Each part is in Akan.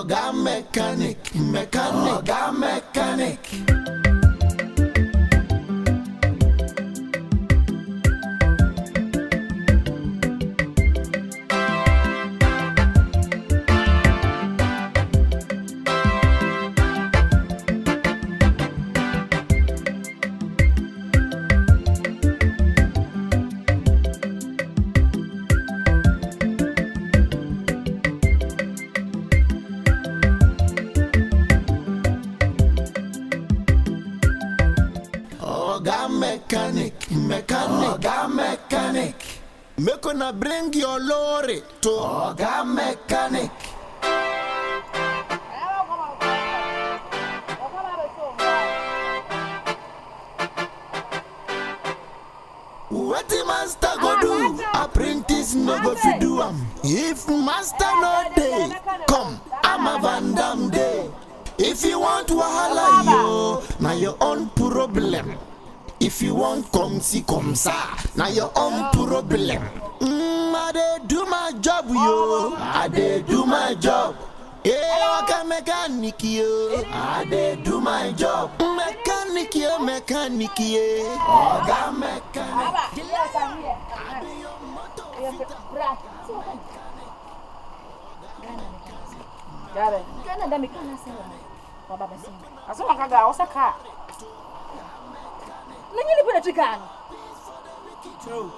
Oga mechanic. Oga mechanic. Oga mechanic. Make una bring your lorry to Oga mechanic. What the master go do? Apprentice no go fi do am. If master no day, come, I'm a Van Damme day. If you want wahala yo, na your own problem. If you want come see come sa, now your own problem. I dey do my job yo, I dey do my job. Yeah, Oga mechanic yo, I dey do my job. Mechanic yo, Oga mechanic. Gana da mekana sewa. Baba basi. Asoma kaga osaka. Nini put a chicken? True.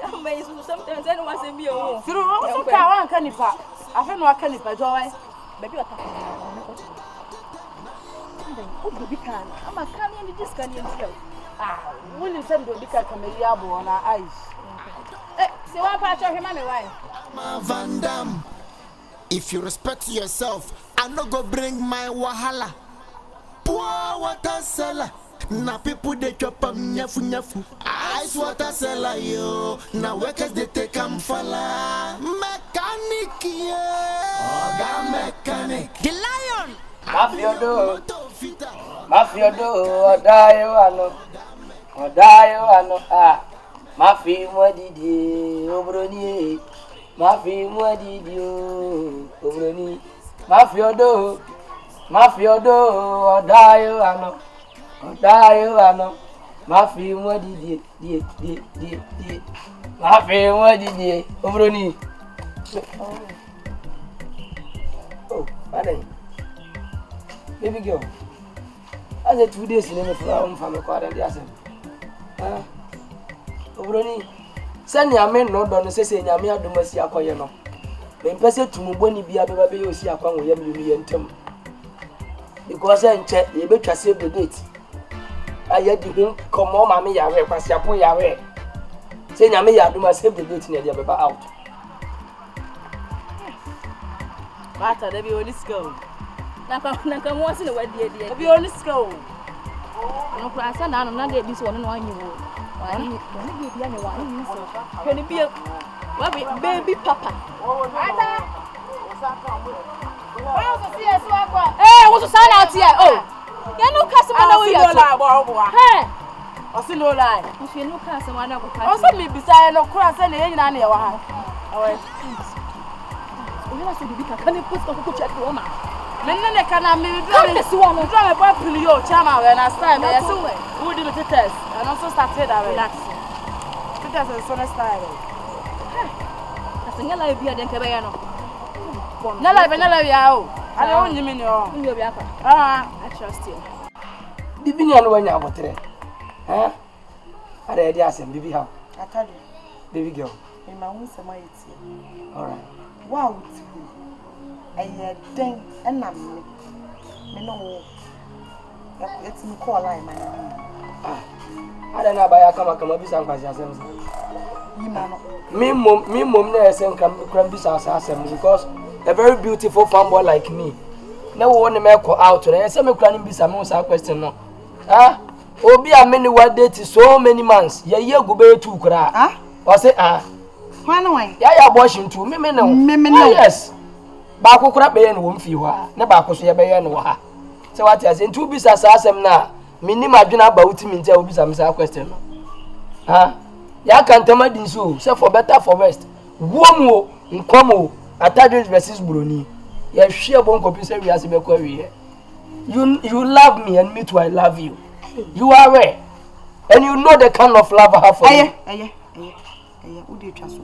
Amazing. Sometimes I don't want to be a woman. True. Also, Kawan Canipa. I don't know a Canipa joy. Baby, what happened? Oh, baby, can. I'm a coming in this canyon. Ah, will you send the Dica Cameliabo on our eyes? Eh, see what part of him, why? Van Damme. If you respect yourself, I no go bring my wahala. Poor water seller. Na people they chop up nyafu. Ice water seller yo. Na workers they take am fala. Mechanic yeah. Oga mechanic. The lion. Mafiodo, Odayo ano. Ah. Mafi mwadidi obroni. Mafi mwadidi obroni. Mafiodo, Odayo ano. Mafi mwadidi Mafi mwadidi obroni. Oh, father. Baby girl, I said 2 days in the flower from the quarter. Ah, Obroni, send your men no don't say, Yamia Domasia Coyano. Then pass it to Muboni Bia Baby Osia Kong Yami and Tim. Because I check, you better save the date. I yet didn't come on, Mammy Yahweh, Pasiapo Yahweh. Say Yamia do must save the date near the Baba out. Matter, there be only school. Naka once in a way, dear. There be only school. No class, and I'm not getting this one on you. Can it be a baby papa? Hey, what's the sign out here? Oh, you're no customer. Hey, I see no lie. If you're no customer, also me beside no cross and any on your hand. Oh, can you put a check woman? Nene kana me drive a properly yo chama when I start I so who did the test and also started that relax. Test is so style. Asinga live here den ke be ya no. Na live ya o. I don't nyimi ni o. Nyo bi aka. I trust you. Bibi ni anu wanya abotre. Eh? Are dey asem bibi how? Atadu. Baby girl. Me ma hu se ma yeti. All right. Wow. I think and me no it's me call line man. Ah. I don't know about kama bisa kwasi asem. Me mom na asem kam bisa asem because a very beautiful fan boy like me. Na wo ne me call out na asem me kura bisa me say question no. Ah, obi a many what date so many months. Ye gube tu kura. Ah? O say ah. Why no? Ya abortion too. Me no. Yes. Ba ko kura be ye no wo mfi ho a. Ne ba ko so ye be ye no ha. Say what you say two bisa asem na. Minim adwena ba utimi ntia obi sam say question no. Ha? Ya kan tamadi so say for better for worse. Womo nkomo Atadris versus Bruni. You share bon copy say we as me kwa we. You love me and me too I love you. You are aware. And you know the kind of love I have for you. Who do you trust?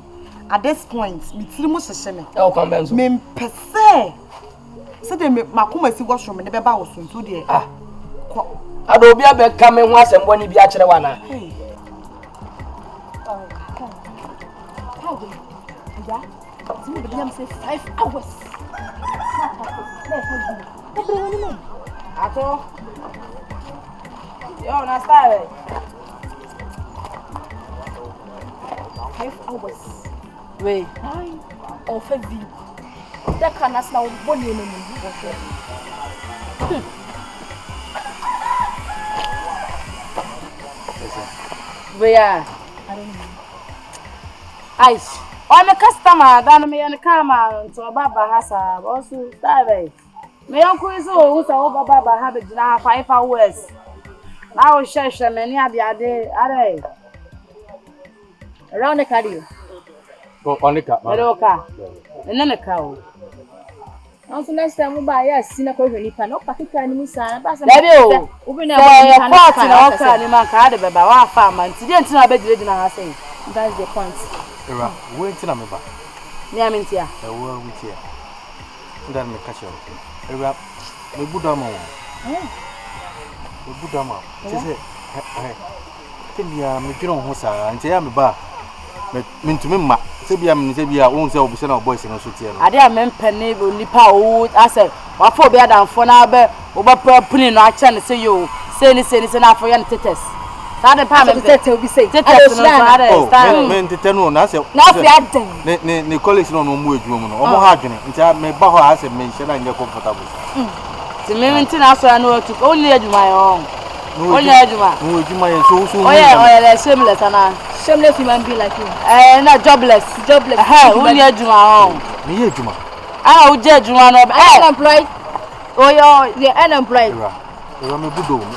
At this point, me tiri mo sese me. E o kan benzo. Me pese. Say dem makoma si washroom ne beba wo so nto de. Ado obi abeka me ho asembo ni bi a kire wa na. Say 5 hours. Ato. Yo, na style. 5 hours. Wait. Of a view. That can us now one year. Where? I don't know. Ice. I'm a customer, then me and Kama to a Baba Hasa, also die. My uncle is who's over Baba habit now 5 hours. Now, Shash, many of the other around the cardio. Go on the car, and then a cow. Also, next time we buy a cynical Nipa, no particular Musa, but open a fire in my card about our farm and didn't know about the saying. That's the point. Wait till I'm back. Niamintia. A word with you. Then me catch you. A rap. We Budama. We Budama. Tibia, me get on Hosa and say I'm a bar. Mean to me, Tibia won't say Obusana boys in a suit. I didn't mean penny will Nipa wood. I said, what for better than for now, over putting our channel say you say this enough for young titters. That the parliament will be said. Oh, men to tell no, that's it. Now, the colleagues don't know more woman or more arguing. Until me Baha has a mention and you're comfortable. The Minton also I know to only edge my own. Only edge my so soon. Oh, yeah, shameless and shameless human being like you. Not jobless. Only edge my own. Me, Juma. I will judge one of unemployed. Oh, you're unemployed. You're a good.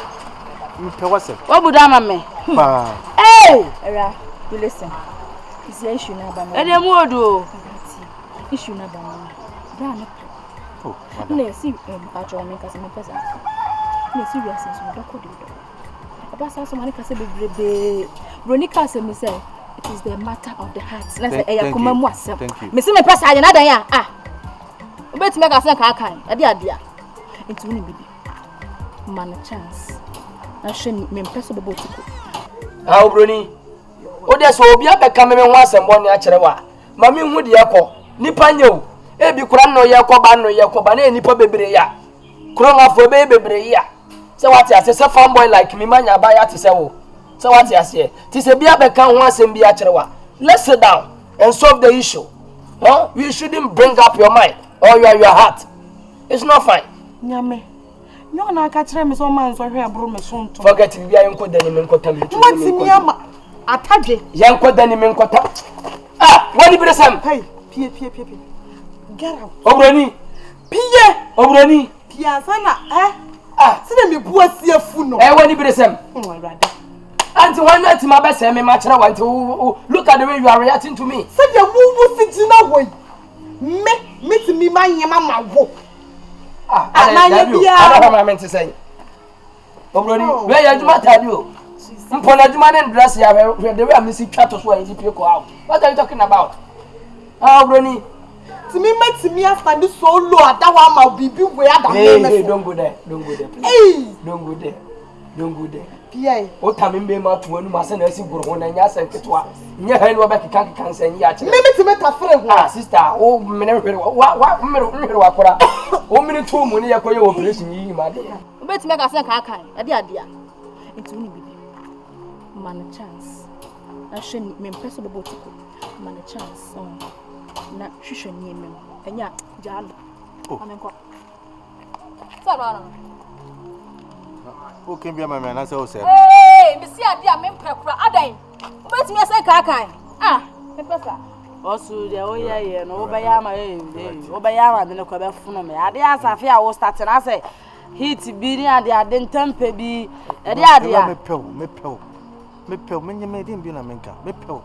What would I me? Hey! You listen. It's the issue now, but I don't do. Issue now, but oh, no, see, actually, make us a person. No, serious, so don't do it. About someone can say, Ronica said, me say, it is the matter of the heart. Let's say, I come and thank you. Miss me, press, I another ya. Bet make us a car kind. A dear. It's only baby. Man, a chance. I shouldn't be impossible to go. How, Bruni? Oh, there's will be up a coming once and 1 year. Mammy would yako. Nipanyo. Ebi Kurano Yakobano Yakobane, Nipa Bebrea. Kroma for baby Brea. So what I say, a farm boy like me, man, buy at his So what I say, tis a beer become once and be at Let's sit down and solve the issue. Huh? You shouldn't bring up your mind or your heart. It's not fine. Nyame. No, I can't tell me so man, so here, bro, me soon to forget to be a young Kodanimin. What's in Yama? I tell you, young Kodanimin. What do you say? Hey, P. Get out. Obroni. Pia, Obroni. Pia, Sana, see me poor see a funo. What do you say? Oh, my God. And one night, my best, I match want to look at the way you are reacting to me. Say your move sitting away. Meet me, my mamma. I don't have to say. Obroni, where you matter you? Mpona and dress ya the way I miss Chatos where you go out. What are you talking about? Obroni. To me, me after this so low at that one, I'll be where hey, don't go there. Don't go there. Hey, don't go there. Don't go there. Pierre, what time in Bema to one must and see Buron and Yas and Ketua. Near hand, back can't say yet. Maybe to make a friend, sister. Oh, what? 1 minute, 2 money, I call you operation, my dear. Bet make us a car kind, a dear. It's only man a chance. I shouldn't be impossible to go. Man a chance. Not she should name him. And yeah, Jan. I'm in court. Who can be my man? I say, hey, Missy, I mean, Aday. Bet me a say car kind. Professor. Also, the Oya, no Obayama, the Noka Funo. I dare Safia was starting. I say, heat be at the Aden Tempe be a dear. Me pill, many made him be a menka. Me pill.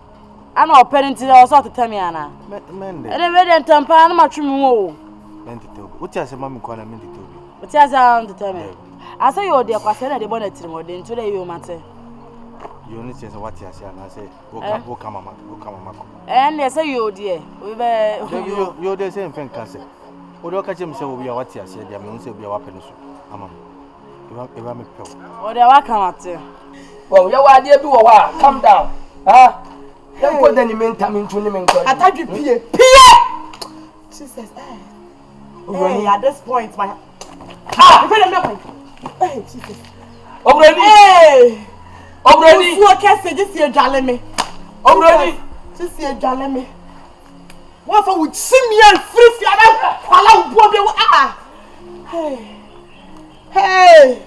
I know parenting or sort of Tamiana. Men, and a very temper, I'm much more. Men to tell. What you say, Mammy? Call me to be. What you say? Determined. I say you dear question the bonnet to the today you matter. You only say what you say, and I say, oh, come on. And they say you dear. You're the same thing, can say. Or don't catch him so we are what you said, I mean, say we are weapons. If I'm a pill. Or they are come at you. Well, your idea do a calm down. Ah, don't put any men coming to the men. I thought you Pierre. She says, hey, at this point, my. Hey, Jesus. Already. Already. You can't say this year, Jaleme. Already. This year, Jaleme. What for would see me and free Fiana? Allow Bobby. Ah. Hey.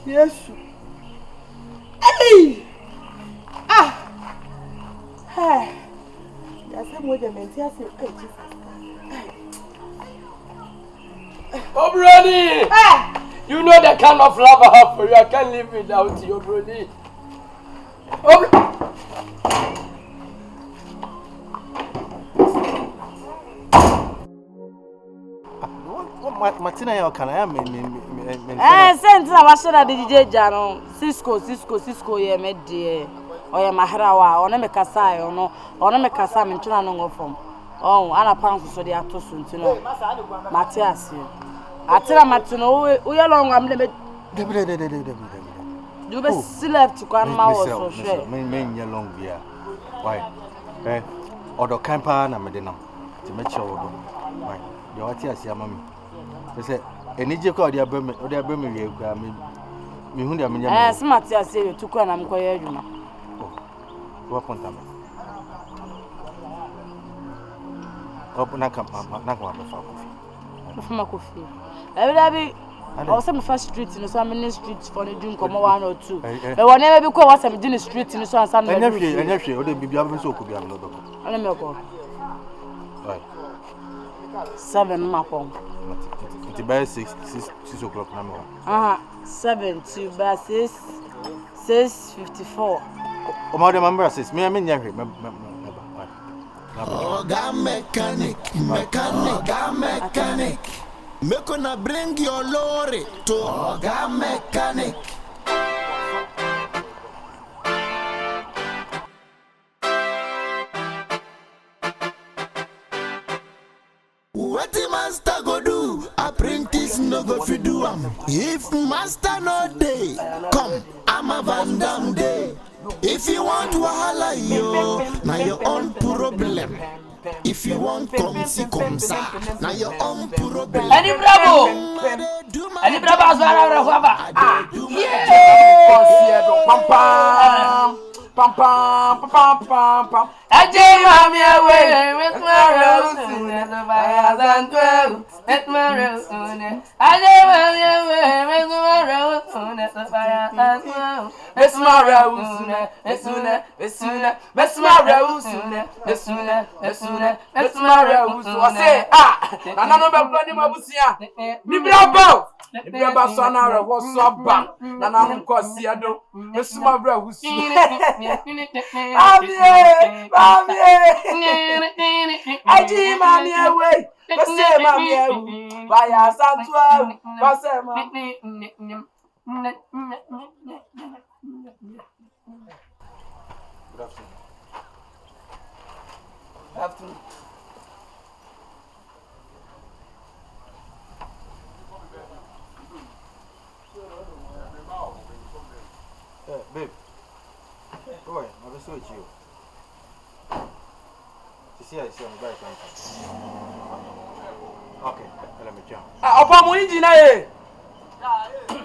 Yes. Hey. Ah. Hey. That's the way the mentor said, hey, Jesus. Already. Hey. You know the kind of love I have for you. I can't live without you, Brody. What Martina, can I am? Send I was sure that the DJ Jano, Cisco, yeah, made dear. Or your Maharawa, or Name Kasai, or Name Kasam in Tunano from. Oh, Anna Pounds so they are too soon to know. Matthias, I tell Matino, we are long. I'm limited. You be still left to come out so sure. Men your long beer. Why? Eh, or the camper and Medina to make sure. Why? Your tears, your mammy. They say, and need you call their Burma or their Burma. Me who they are. Yes, Matthias, you took one. I'm going to go upon them. Open a camp, not one of my coffee. Every or some first street in some many streets for the drink or 1 or 2. But whenever because what I'm doing the street in the sun, and if you would be able to be another. I don't know. 7 mapon. It's about 6 o'clock now. 7 to by 6:54. Oh, my remember says me, I mean, mechanic. Me gonna bring your lorry to Oga Mechanic. What the master go do? Apprentice no go fi do am. If master no day, come, I'm a Van Damme day. If you want wahala yo, now your own problem. If you want come see come sa, now your own problem. Any bravo as well. Pam pam. I jam me away with my rose and the fires and 12. Let my rose on it. I jam me away with my rose on the fires and 12. It's my rose on it. It's my rose on it. It's my rose on it. Say, I know about planning my busia. Me bravo. The brother son of was so bad. And I'm cause the other. It's my rose. I do mommy away. Let's say mommy away. By us and 12. Good afternoon. Babe. Boy, I will switch you. See, I see I'm very okay, let me jump. Upon my engineer,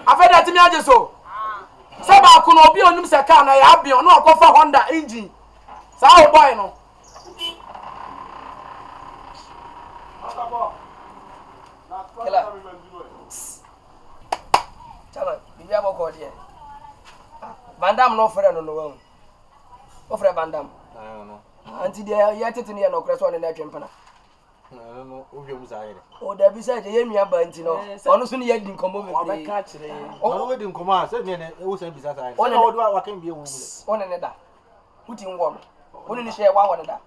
I've heard that to me. I just so. Saba could be on him, Sir Can I have been on no cover Honda engine. So, I'll buy no. Tell you have a call here. Van Damme no friend on the world. What friend Van Damme? I don't know. Until they are yet to near no crest on the champion. I don't know who you was. Oh, there beside the Yemia Bantino. Honestly, yet didn't come over the catch. Oh, we didn't come out. Said me, it was a business. I can be a woman. On another. Putting one. Only share one another.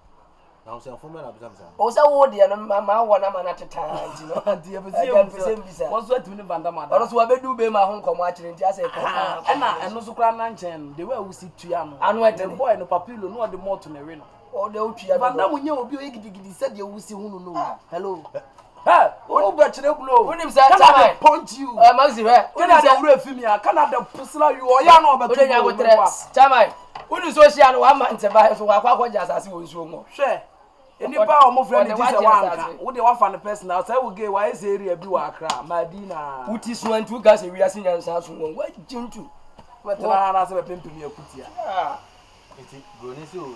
Now say for me na bisa. O say wo de no ma wona ma na tetanti no. Anti e be won so atumi ne banda ma da. Oro so abedu be ma ho nkomo a kire nti ase ko. E na eno so kra na nchen the way we see tua no. Anu e de boy no papilo no de moto na we no. O de otua. Banda mu nya obi o gidigidi se de wo si hunu no. Hello. Hey, o be kire bulo. Unim say time punch you. Maxi he. Canada wura fimi a Canada pusla you o ya no be tu. Nya go tre. Chama. Unu social no 1 month ba so akwa ja asase wo nsuo ngo. Hwe. Enipa o mo friend di se wanka. Wo de wa fa no personal say wo ge wa ese area bi wa Accra, Madina. Uti so antu ga se wiase nyansa so ngo. Wa jintu. Wetena na se be pempemi akutia. Ah. Iti broni si o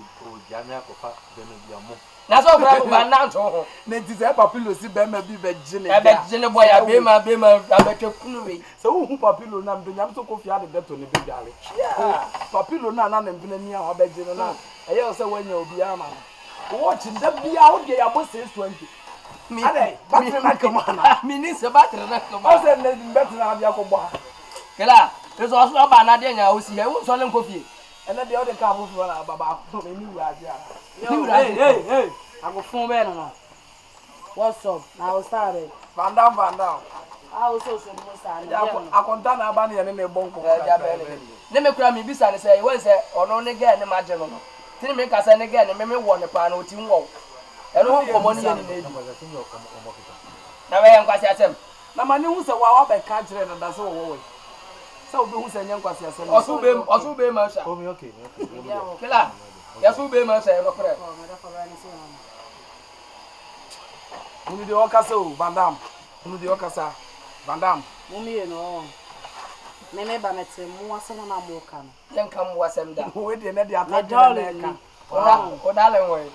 jamia ko fa be me bia mo. Na so kra ba na nto ho. Na ti se papilo si be ma bi be gine. E be gine boy ya be ma abetwe kunu we. Se wo hu papilo na mdo nyam to ko fia de beto ne be dware. Papilo na na mbene ni a be gine na. Eye o se wanya obi ama. Watch the bia o de ya bo 620. Mi ade battery na kama na. Mi ni se battery na kama. O se ne battery na bia ko bo. Kela, eso so ba na de nya o si he wo so le nkofie. Ene de o de ka bo fo na baba ko ni wura dia. Hey. I go phone better now. What's up? Now I started. Van down. I was so sad. Ya akonta na aba na ne bonko. Ne me kura mi bisa ne say we say ono ne ge ne ma je no. Tini me kasa ne ge ne me wo ne pa na oti nwo. E no komo ne ni na we yankwasi asem. Na mani hu se wa be ka kire na da se wo we. Se obi hu se nyankwasi asem. Osu be ma sha. Oh me okay. Kela. Ya su be ma sha no kure. Unu de okasa o Van Dam. Unu de okasa Van Dam. Mummy no. Me ba mete mu asema na mo ka no. Yen kam wasem da. We de ne de attack darling. ka. O darling we.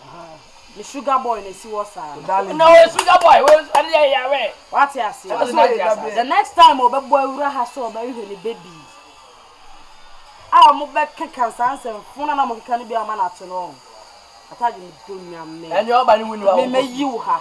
The sugar boy na si wo sa. Darling. No, we sugar boy. We ani ya we. What you say? The The next time obe boy ura ha so obe hwe ni baby. Ah mo be keka sanse funa na mo keka ni bi ama na to no. Ataje ni dunya me. Enye oba ni wini wa. Me yiwu ha.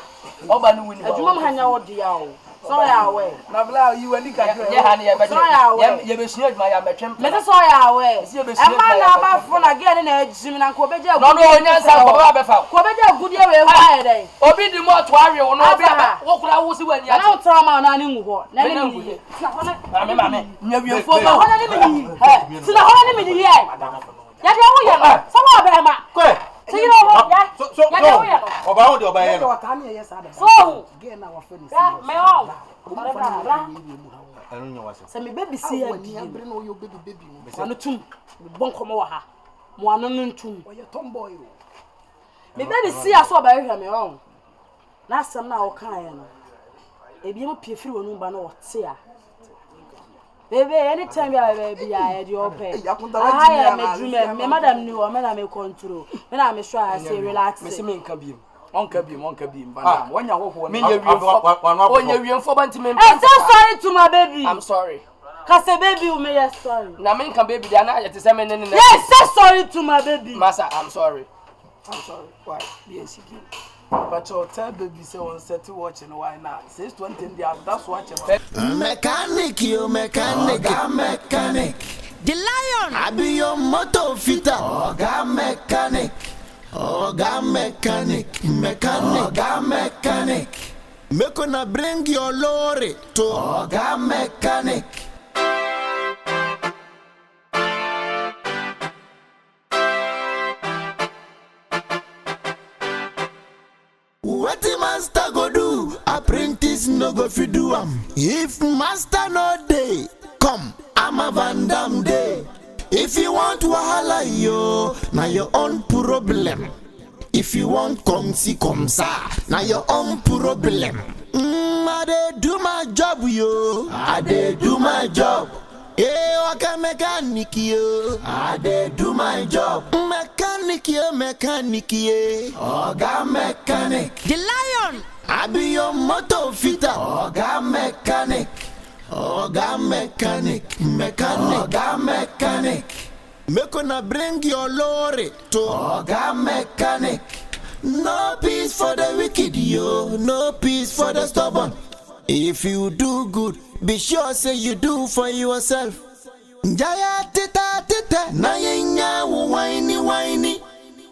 Oba ni wini wa. Adwuma hanya wo dia o. So ya we. Na bla you ani ka kire. Ye ha ni ye be. So ya we. Ye be sunu adwuma ya metwem. Me so ya we. E ma na ba funa ge ni na ejimi na ko beje No onyansa ko ba be fa. ko beje agudie we wa ye dai. Obi di mo to awe wo no obi aba. Wo kura wo si wani ati. Na trauma na ni nwu ho. Na ni ni. Mame. Nya wiemfo ba. Ho na ni mi ni. He. Tina ho na ni mi ni ye. Ya de wo ye no. So wa be ma. Kwe. So you know what? Yeah. Oba ho de oba ye no. Wata na ye sa da. So. Ge na wa fa ni. Yeah, me on. Anu nya wase. Se me baby see ya Ni abre no yo baby no. anu tum. Me bon komo wa ha. Mo anu ntum. Oye tomboy o. Me baby see ya so ba hwe me on. Na asem na wo kan ye no. Ebi mo pie firi wonu ba no wote a. Baby, anytime you are baby, I had your pay. I am a dreamer. My madam knew, and I may control. When I'm sure I say relax. Miss me kabim. On kabim. Bana. When you walk Me you when you reinforce bantimen. I'm so sorry to my baby. I'm sorry. Cause a baby will make us sorry. Na me can baby dia na ya te say me ne. Yes, so sorry to my baby. Masa, I'm sorry. Why? Yes, you but your tell baby say on set to watch and why not? 620 there, that's watching. Mechanic, you mechanic. The lion. I be your motor fitter. Oga mechanic. Make una bring your lorry to Oga mechanic. What the master go do? Apprentice no go fi do am. If master no day, come, I'm a Van Dam day. If you want wahala yo, na your own problem. If you want come see come sa, na your own problem. I dey do my job yo, I dey do my job. Oga mechanic yo, I dey do my job. Mechanic yo, Oga mechanic. The lion, I be your motor fitter. Oga mechanic. Make una bring your lorry to Oga mechanic. No peace for the wicked yo, no peace for the stubborn. If you do good, be sure say you do for yourself. Jaya tita, na yenya whiny.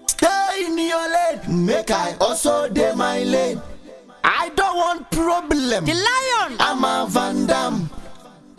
Stay in your lane, make I also dey my lane. I don't want problem. The lion. I'm a